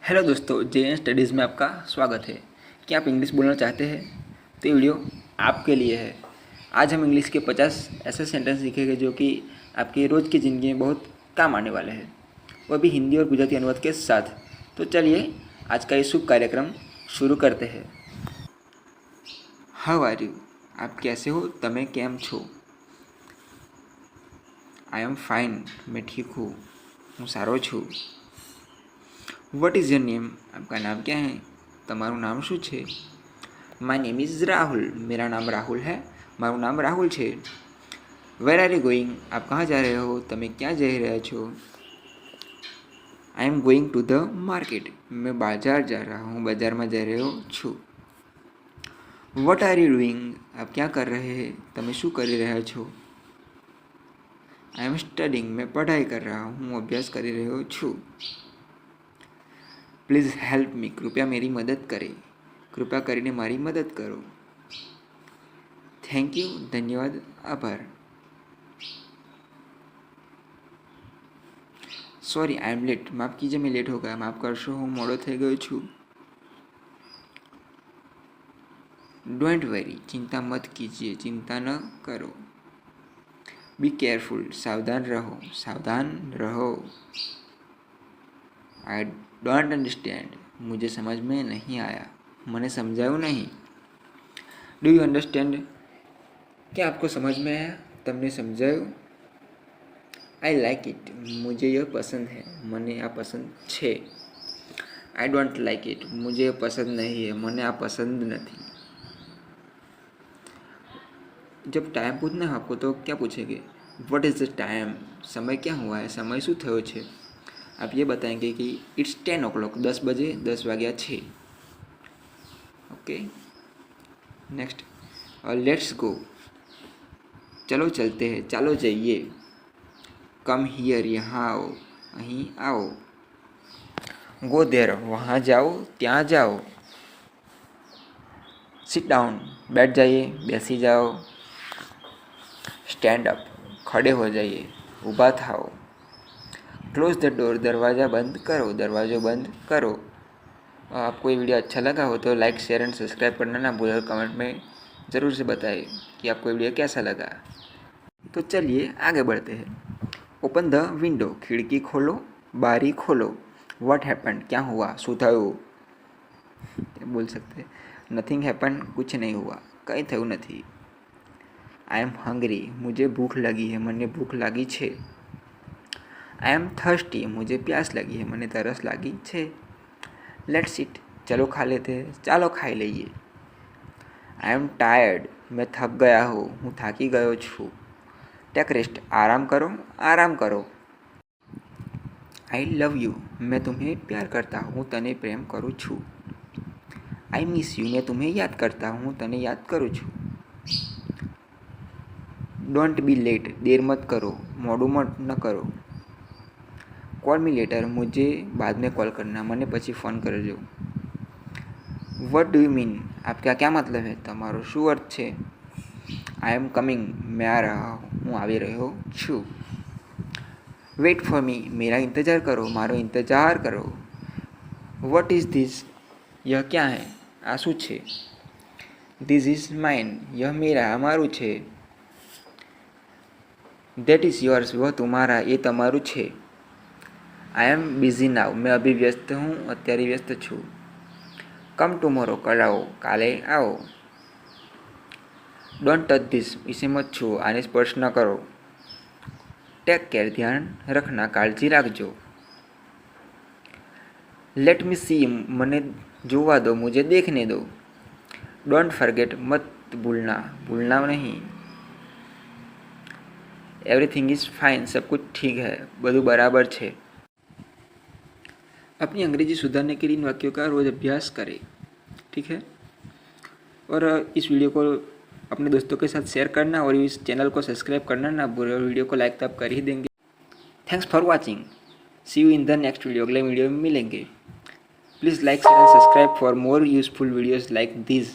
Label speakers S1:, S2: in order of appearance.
S1: Hello दोस्तों, जे studies में आपका स्वागत है। क्या आप इंग्लिश बोलना चाहते हैं तो ये वीडियो आपके लिए है। आज हम इंग्लिश के 50 ऐसे सेंटेंस सीखेंगे जो कि आपकी रोज़ की ज़िंदगी में बहुत काम आने वाले हैं, वो भी हिंदी और गुजराती अनुवाद के साथ। तो चलिए आज का ये शुभ कार्यक्रम शुरू करते हैं। How are you? आप कैसे हो? तमें केम छो? आई एम फाइन, मैं ठीक हूँ, હું સારો છું। What is your name? आपका नाम क्या है? તમારું નામ શું છે? માય નેમ ઇઝ राहुल, मेरा नाम राहुल है, મારું નામ રાહુલ છે। Where are you going? आप कहाँ जा रहे हो? તમે ક્યાં જઈ રહ્યા છો? I am going to the market, मैं बाजार जा रहा हूँ, बाजार में जा રહ્યો છું। What are you doing? आप क्या कर रहे हैं? તમે શું કરી રહ્યા છો? आई एम स्टडिंग, मैं पढ़ाई कर रहा हूँ, अभ्यास કરી રહ્યો છું। प्लीज़ हेल्प मी, कृपया मेरी मदद करें, कृपया કરીને મારી મદદ કરો। थैंक यू, धन्यवाद, आभार। सॉरी आई एम लेट, माफ़ कीजिए मैं लेट हो गया, माफ़ करशो હું મોડો થઈ ગયો છું। डोंट वरी, चिंता मत कीजिए, चिंता न करो। बी केयरफुल, सावधान रहो, सावधान रहो। आई डोंट अंडरस्टैंड, मुझे समझ में नहीं आया, मैंने समझाया नहीं। Do you understand? क्या आपको समझ में आया? तमने समझाયું? आई लाइक इट, मुझे यह पसंद है, મને આ પસંદ છે। आई डोंट लाइक इट, मुझे यह पसंद नहीं है, મને આ पसंद नहीं। जब टाइम पूछना है आपको तो क्या पूछेंगे? What is the time? समय क्या हुआ है, समय શું થયો છે? आप ये बताएंगे कि इट्स 10 o'clock, 10 बजे 10 वाग्या छे। ओके, नेक्स्ट, लेट्स गो, चलो चलते हैं, चलो जाइए। कम हियर, यहाँ आओ, અહીં आओ। गो देर, वहाँ जाओ, ત્યાં जाओ। सिट डाउन, बैठ जाइए, बैसी जाओ। स्टैंड अप, खड़े हो जाइए, ऊभा थाओ। क्लोज द डोर, दरवाज़ा बंद करो, दरवाज़ो बंद करो। आपको ये वीडियो अच्छा लगा हो तो लाइक, शेयर एंड सब्सक्राइब करना ना भूलें। कमेंट में ज़रूर से बताइए कि आपको ये वीडियो कैसा लगा। तो चलिए आगे बढ़ते हैं। ओपन द विंडो, खिड़की खोलो, बारी खोलो। व्हाट हैपन, क्या हुआ, શું થયું? बोल सकते हैं नथिंग हैपन, कुछ नहीं हुआ, કંઈ થયું નથી। आई एम हंग्री, मुझे भूख लगी है, મને ભૂખ લાગી છે। आई एम थर्स्टी, मुझे प्यास लगी है, મને तरस लागी છે। लेट्स इट, चलो खा लेते हैं, ચાલો ખાઈ લઈએ। आई एम टायर्ड, मैं थक गया हूँ, હું થાકી ગયો છું। टेक रेस्ट, आराम करो, आराम करो। आई लव यू, मैं तुम्हें प्यार करता हूँ, હું તને પ્રેમ કરું છું। आई मिस यू, मैं तुम्हें याद करता हूँ, હું તને याद કરું છું। डोंट बी लेट, देर मत करो, मोडू मत न करो। कॉल मी लेटर, मुझे बाद में कॉल करना, મને પછી फ़ोन કરજો। वट डू यू मीन, आपका क्या मतलब है, તમારો શું અર્થ છે? आई एम कमिंग, मैं आ रहा हूँ, હું આવી રહ્યો છું। वेट फॉर मी, मेरा इंतज़ार करो, मारो इंतज़ार करो। वट इज़ दिस, यह क्या है, આ શું છે? दिस इज़ माइन, यह मेरा, આ મારું છે। देट इज़ योर्स, वह तुम्हारा, ये તમારું છે। आई एम बिजी नाउ, मैं अभी व्यस्त हूँ, અત્યારે વ્યસ્ત છું। कम टुमोरो, कल आओ, काले आओ। डोंट टच दिस, इसे मत छुओ, आने स्पर्श न करो। टेक केयर, ध्यान रखना, काळजी राखजो। लेट मी सी, मने जोवा दो, मुझे देखने दो। डोंट फॉरगेट, मत भूलना, भूलना नहीं। एवरीथिंग इज़ फाइन, सब कुछ ठीक है, બધું बराबर છે। अपनी अंग्रेजी सुधारने के लिए इन वाक्यों का रोज़ अभ्यास करें, ठीक है? और इस वीडियो को अपने दोस्तों के साथ शेयर करना और इस चैनल को सब्सक्राइब करना ना भूलें, और वीडियो को लाइक तो आप कर ही देंगे। Thanks for watching, see you in the next video, अगले वीडियो में मिलेंगे। Please like, share and subscribe for more useful videos like this.